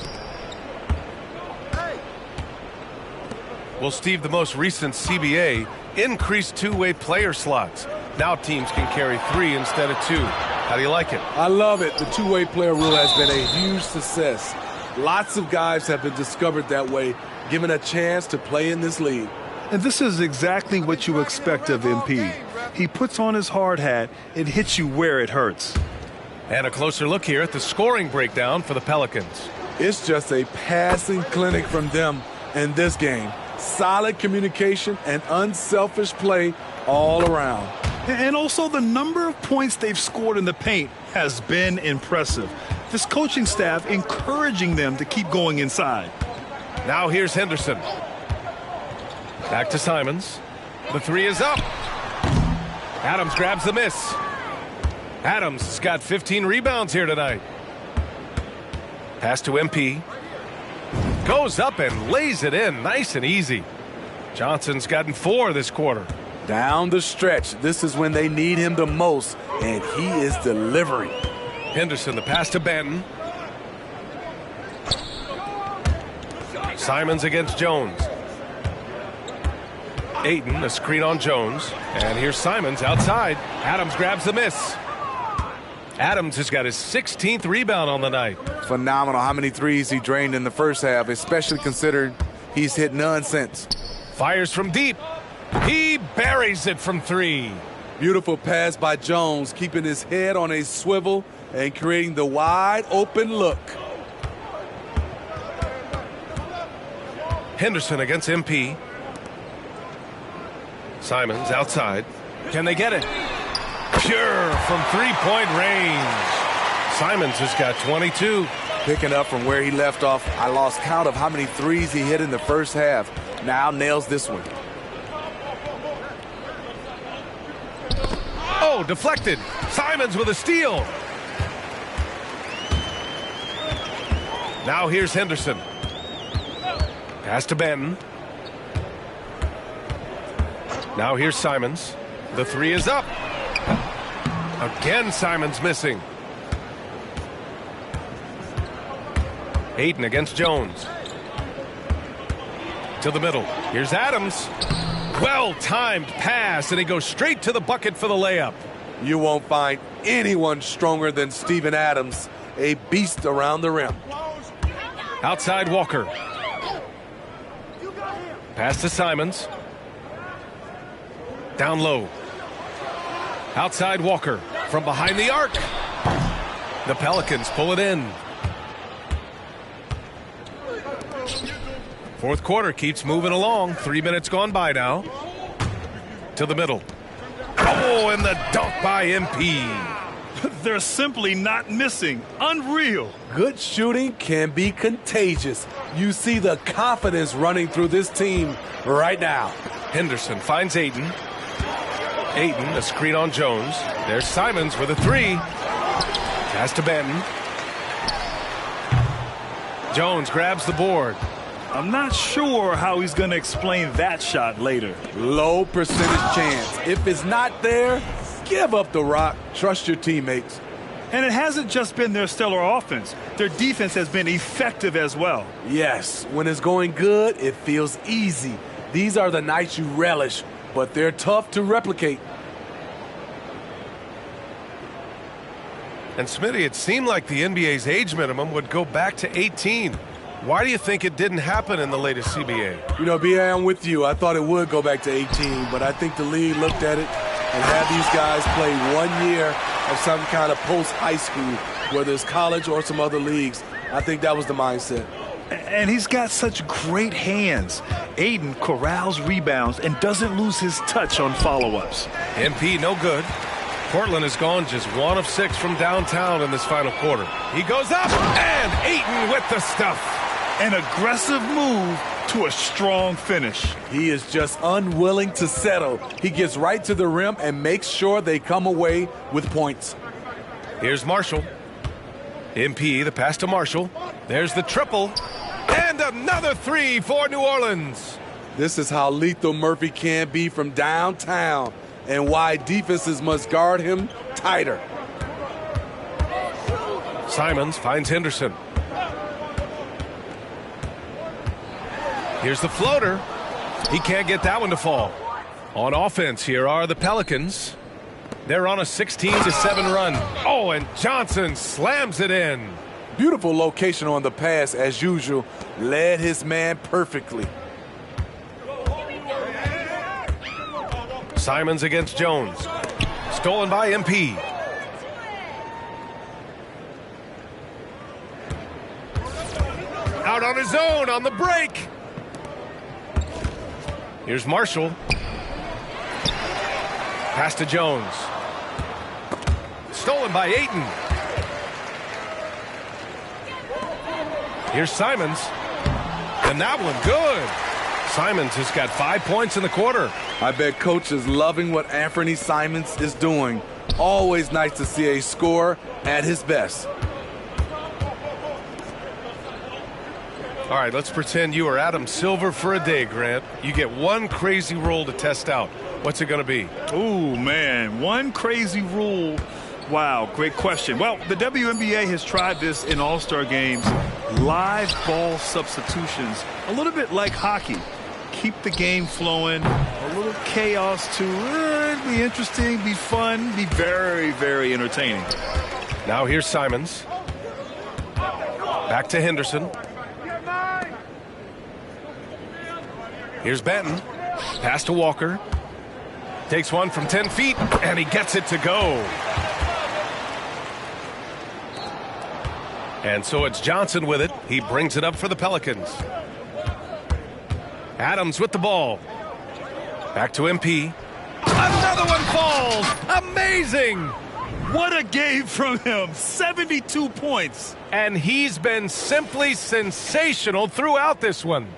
[SPEAKER 5] Well, Steve, the most recent CBA increased 2-way player slots. Now teams can carry 3 instead of 2. How do you like it?
[SPEAKER 8] I love it. The 2-way player rule has been a huge success. Lots of guys have been discovered that way, given a chance to play in this league.
[SPEAKER 6] And this is exactly what you expect of MP. He puts on his hard hat and hits you where it hurts.
[SPEAKER 5] And a closer look here at the scoring breakdown for the Pelicans.
[SPEAKER 8] It's just a passing clinic from them in this game. Solid communication and unselfish play all around.
[SPEAKER 6] And also the number of points they've scored in the paint has been impressive. This coaching staff encouraging them to keep going inside.
[SPEAKER 5] Now here's Henderson. Back to Simons. The 3 is up. Adams grabs the miss. Adams has got 15 rebounds here tonight. Pass to MP. Goes up and lays it in nice and easy. Johnson's gotten 4 this quarter.
[SPEAKER 8] Down the stretch, this is when they need him the most, and he is delivering.
[SPEAKER 5] Henderson, the pass to Banton. Simons against Jones. Ayton, a screen on Jones. And here's Simons outside. Adams grabs the miss. Adams has got his 16th rebound on the night.
[SPEAKER 8] Phenomenal how many threes he drained in the first half, especially considering he's hit none since.
[SPEAKER 5] Fires from deep. He buries it from 3.
[SPEAKER 8] Beautiful pass by Jones, keeping his head on a swivel and creating the wide open look.
[SPEAKER 5] Henderson against MP. Simons outside. Can they get it? Pure from three-point range. Simons has got 22.
[SPEAKER 8] Picking up from where he left off, I lost count of how many threes he hit in the first half. Now nails this one.
[SPEAKER 5] Oh, deflected. Simons with a steal. Now here's Henderson. Pass to Benton. Now here's Simons. The three is up. Again, Simons missing. Ayton against Jones. To the middle. Here's Adams. Well-timed pass, and he goes straight to the bucket for the layup.
[SPEAKER 8] You won't find anyone stronger than Steven Adams, a beast around the rim.
[SPEAKER 5] Outside Walker. Pass to Simons. Down low. Outside Walker from behind the arc. The Pelicans pull it in. Fourth quarter keeps moving along. 3 minutes gone by now. To the middle. Oh, and the dunk by MP.
[SPEAKER 6] They're simply not missing. Unreal.
[SPEAKER 8] Good shooting can be contagious. You see the confidence running through this team right now.
[SPEAKER 5] Henderson finds Ayton. Ayton, a screen on Jones. There's Simons with a three. Pass to Benton. Jones grabs the board.
[SPEAKER 6] I'm not sure how he's going to explain that shot later.
[SPEAKER 8] Low percentage chance. If it's not there, give up the rock. Trust your teammates.
[SPEAKER 6] And it hasn't just been their stellar offense. Their defense has been effective as well.
[SPEAKER 8] Yes, when it's going good, it feels easy. These are the nights you relish, but they're tough to replicate.
[SPEAKER 5] And Smitty, it seemed like the NBA's age minimum would go back to 18. Why do you think it didn't happen in the latest CBA?
[SPEAKER 8] You know, B.A., I'm with you. I thought it would go back to 18, but I think the league looked at it and had these guys play 1 year of some kind of post-high school, whether it's college or some other leagues. I think that was the mindset.
[SPEAKER 6] And he's got such great hands. Ayton corrals rebounds and doesn't lose his touch on follow-ups.
[SPEAKER 5] MP no good. Portland has gone just 1 of 6 from downtown in this final quarter. He goes up, and Ayton with the stuff.
[SPEAKER 6] An aggressive move to a strong finish.
[SPEAKER 8] He is just unwilling to settle. He gets right to the rim and makes sure they come away with points.
[SPEAKER 5] Here's Marshall. MP, the pass to Marshall. There's the triple. And another three for New Orleans.
[SPEAKER 8] This is how lethal Murphy can be from downtown and why defenses must guard him tighter.
[SPEAKER 5] Simons finds Henderson. Here's the floater. He can't get that one to fall. On offense, here are the Pelicans. They're on a 16-7 run. Oh, and Johnson slams it in.
[SPEAKER 8] Beautiful location on the pass, as usual. Led his man perfectly.
[SPEAKER 5] Simons against Jones. Stolen by MP. Out on his own on the break. Here's Marshall. Pass to Jones. Stolen by Ayton. Here's Simons. And that one good. Simons has got 5 points in the quarter.
[SPEAKER 8] I bet Coach is loving what Anthony Simons is doing. Always nice to see a scorer at his best.
[SPEAKER 5] All right, let's pretend you are Adam Silver for a day, Grant. You get one crazy rule to test out. What's it going to be?
[SPEAKER 6] Ooh, man, one crazy rule. Wow, great question. Well, the WNBA has tried this in All-Star games. Live ball substitutions, a little bit like hockey. Keep the game flowing, a little chaos to be interesting, be fun, be very, very entertaining.
[SPEAKER 5] Now here's Simons. Back to Henderson. Here's Benton. Pass to Walker. Takes one from 10 feet, and he gets it to go. And so it's Johnson with it. He brings it up for the Pelicans. Adams with the ball. Back to MP. Another one falls. Amazing.
[SPEAKER 6] What a game from him. 72 points.
[SPEAKER 5] And he's been simply sensational throughout this one.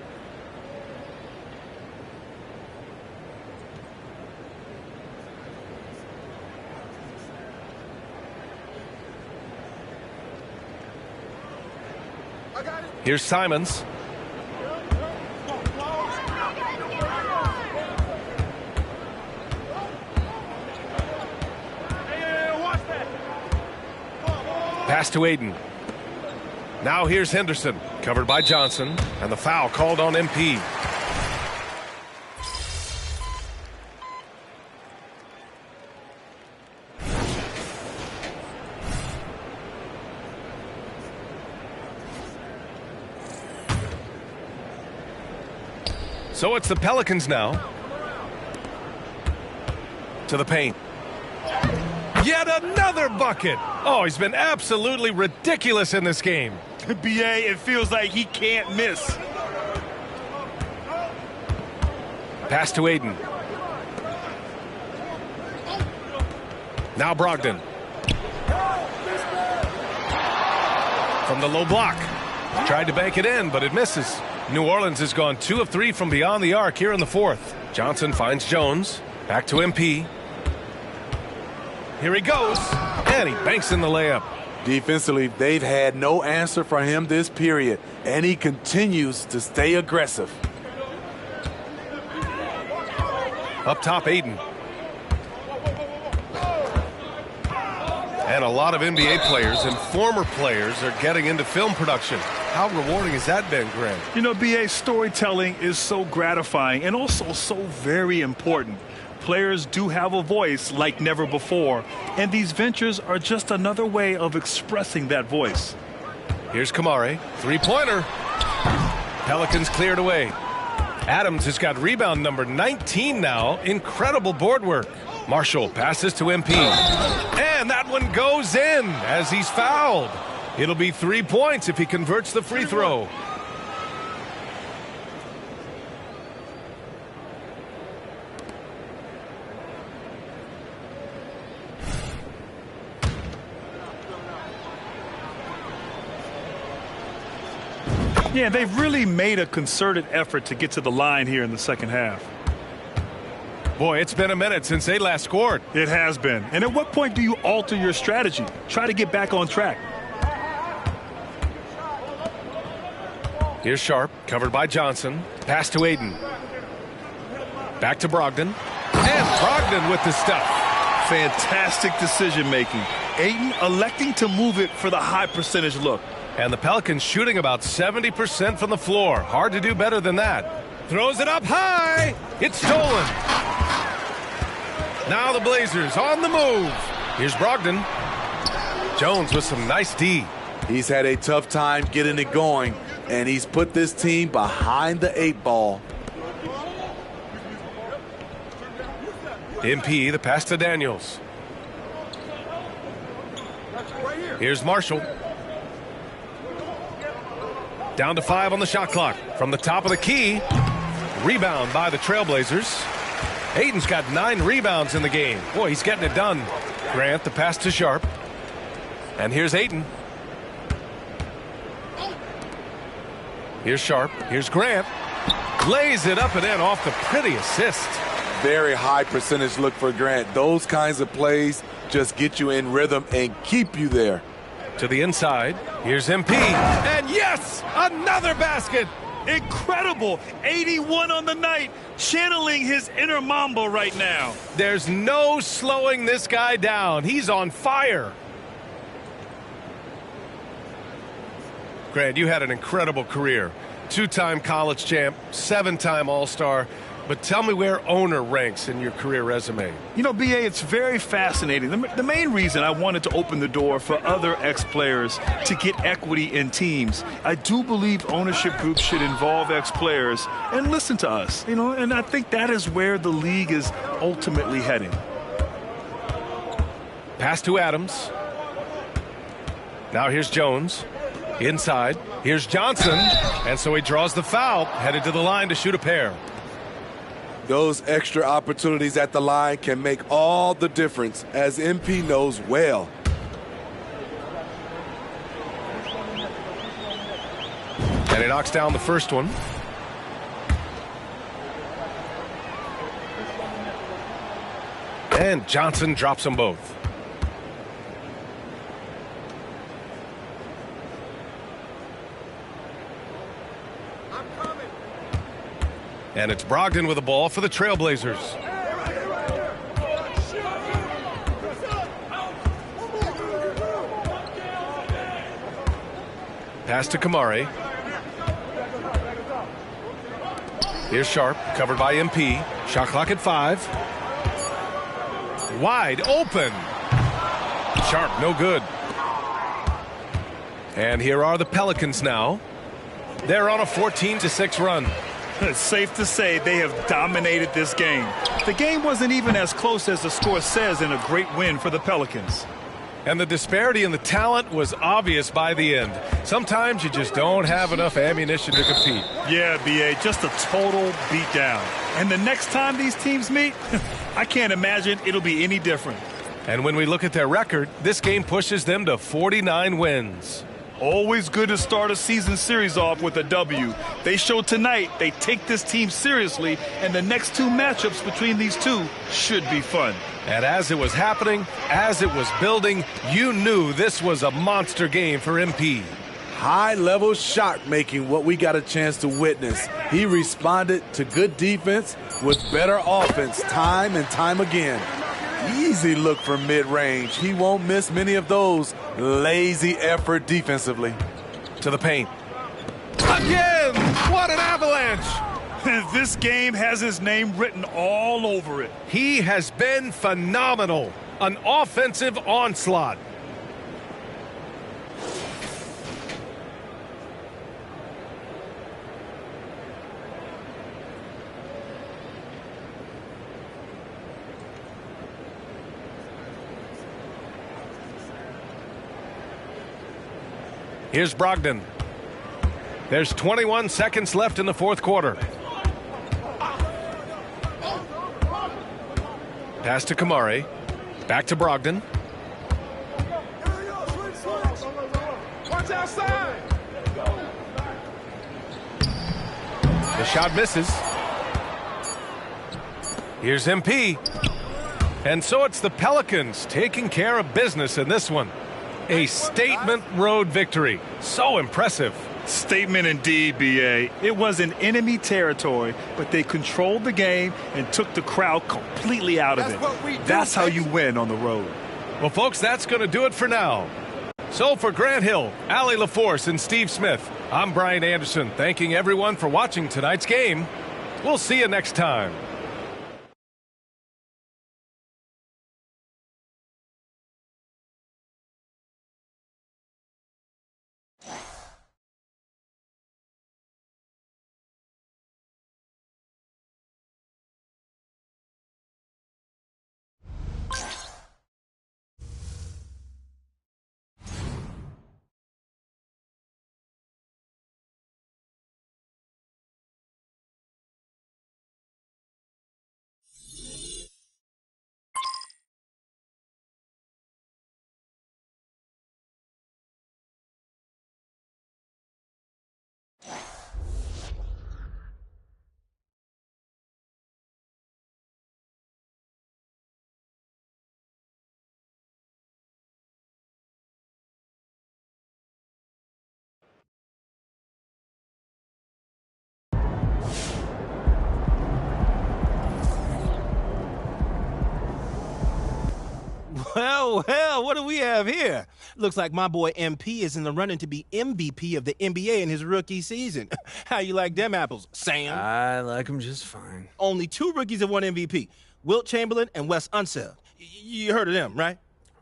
[SPEAKER 5] Here's Simons. Pass to Aiden. Now here's Henderson, covered by Johnson, and the foul called on MP. So it's the Pelicans now. To the paint. Yet another bucket. Oh, he's been absolutely ridiculous in this game.
[SPEAKER 6] BA, it feels like he can't miss.
[SPEAKER 5] Pass to Aiden. Now Brogdon. From the low block. Tried to bank it in, but it misses. New Orleans has gone 2 of 3 from beyond the arc here in the fourth. Johnson finds Jones. Back to MP. Here he goes, and he banks in the layup.
[SPEAKER 8] Defensively, they've had no answer for him this period, and he continues to stay aggressive.
[SPEAKER 5] Up top, Aiden. And a lot of NBA players and former players are getting into film production. How rewarding has that been, Grant?
[SPEAKER 6] You know, BA, storytelling is so gratifying and also so very important. Players do have a voice like never before, and these ventures are just another way of expressing that voice.
[SPEAKER 5] Here's Kamare, three-pointer. Pelicans cleared away. Adams has got rebound number 19 now. Incredible board work. Marshall passes to MP. And that one goes in as he's fouled. It'll be 3 points if he converts the free throw.
[SPEAKER 6] Yeah, they've really made a concerted effort to get to the line here in the second half.
[SPEAKER 5] Boy, it's been a minute since they last scored.
[SPEAKER 6] It has been. And at what point do you alter your strategy? Try to get back on track.
[SPEAKER 5] Here's Sharp, covered by Johnson. Pass to Aiden. Back to Brogdon. And Brogdon with the stuff.
[SPEAKER 6] Fantastic decision making. Aiden electing to move it for the high percentage look.
[SPEAKER 5] And the Pelicans shooting about 70% from the floor. Hard to do better than that. Throws it up high. It's stolen. Now the Blazers on the move. Here's Brogdon. Jones with some nice D.
[SPEAKER 8] He's had a tough time getting it going, and he's put this team behind the 8 ball.
[SPEAKER 5] MP, the pass to Daniels. Here's Marshall. Down to 5 on the shot clock. From the top of the key. Rebound by the Trailblazers. Aiden's got 9 rebounds in the game. Boy, he's getting it done. Grant, the pass to Sharp. And here's Aiden. Here's Sharp. Here's Grant. Lays it up and in off the pretty assist.
[SPEAKER 8] Very high percentage look for Grant. Those kinds of plays just get you in rhythm and keep you there.
[SPEAKER 5] To the inside. Here's MP. And yes, another basket.
[SPEAKER 6] Incredible. 81 on the night. Channeling his inner Mamba right now.
[SPEAKER 5] There's no slowing this guy down. He's on fire. Grant, you had an incredible career. 2-time college champ, 7-time All-Star. But tell me where owner ranks in your career resume.
[SPEAKER 6] You know, BA, it's very fascinating. The main reason I wanted to open the door for other ex-players to get equity in teams, I do believe ownership groups should involve ex-players and listen to us, you know, and I think that is where the league is ultimately heading.
[SPEAKER 5] Pass to Adams. Now here's Jones. Inside. Here's Johnson. And so he draws the foul, headed to the line to shoot a pair.
[SPEAKER 8] Those extra opportunities at the line can make all the difference, as MP knows well.
[SPEAKER 5] And he knocks down the first one. And Johnson drops them both. And it's Brogdon with the ball for the Trailblazers. Pass to Kamari. Here's Sharp, covered by MP. Shot clock at 5. Wide open. Sharp, no good. And here are the Pelicans now. They're on a 14-6 run.
[SPEAKER 6] It's safe to say they have dominated this game. The game wasn't even as close as the score says in a great win for the Pelicans.
[SPEAKER 5] And the disparity in the talent was obvious by the end. Sometimes you just don't have enough ammunition to compete.
[SPEAKER 6] Yeah, BA, just a total beatdown. And the next time these teams meet, I can't imagine it'll be any different.
[SPEAKER 5] And when we look at their record, this game pushes them to 49 wins.
[SPEAKER 6] Always good to start a season series off with a W. They showed tonight they take this team seriously, and the next two matchups between these two should be fun.
[SPEAKER 5] And as it was happening, as it was building, you knew this was a monster game for MP.
[SPEAKER 8] High-level shot making, what we got a chance to witness. He responded to good defense with better offense time and time again. Easy look from mid-range. He won't miss many of those. Lazy effort defensively.
[SPEAKER 5] To the paint. Again! What an avalanche!
[SPEAKER 6] This game has his name written all over it.
[SPEAKER 5] He has been phenomenal. An offensive onslaught. Here's Brogdon. There's 21 seconds left in the fourth quarter. Pass to Kamari. Back to Brogdon.
[SPEAKER 1] Watch outside.
[SPEAKER 5] The shot misses. Here's MP. And so it's the Pelicans taking care of business in this one. A statement road victory. So impressive.
[SPEAKER 6] Statement indeed, BA. It was in enemy territory, but they controlled the game and took the crowd completely out of it. That's how you win on the road.
[SPEAKER 5] Well, folks, that's going to do it for now. So for Grant Hill, Allie LaForce, and Steve Smith, I'm Brian Anderson, thanking everyone for watching tonight's game. We'll see you next time.
[SPEAKER 12] Well, what do we have here? Looks like my boy MP is in the running to be MVP of the NBA in his rookie season. How you like them apples, Sam?
[SPEAKER 13] I like them just fine.
[SPEAKER 12] Only 2 rookies have won MVP, Wilt Chamberlain and Wes Unseld. You heard of them, right?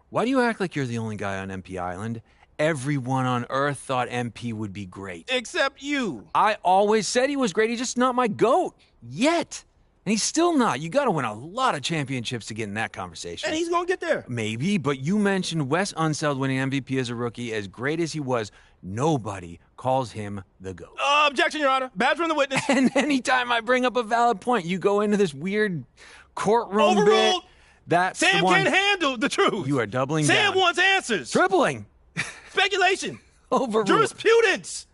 [SPEAKER 13] Why do you act like you're the only guy on MP Island? Everyone on Earth thought MP would be great.
[SPEAKER 12] Except you.
[SPEAKER 13] I always said he was great. He's just not my GOAT. Yet. And he's still not. You got to win a lot of championships to get in that conversation.
[SPEAKER 12] And he's going to get there.
[SPEAKER 13] Maybe, but you mentioned Wes Unseld winning MVP as a rookie. As great as he was, nobody calls him the GOAT.
[SPEAKER 12] Objection, Your Honor. Badge from the witness.
[SPEAKER 13] And anytime I bring up a valid point, you go into this weird courtroom
[SPEAKER 12] Overruled.
[SPEAKER 13] bit. That's
[SPEAKER 12] Sam
[SPEAKER 13] the one.
[SPEAKER 12] can't handle the truth.
[SPEAKER 13] You are doubling
[SPEAKER 12] Sam
[SPEAKER 13] down.
[SPEAKER 12] wants answers.
[SPEAKER 13] Tripling.
[SPEAKER 12] Speculation.
[SPEAKER 13] Overruled.
[SPEAKER 12] Jurisprudence.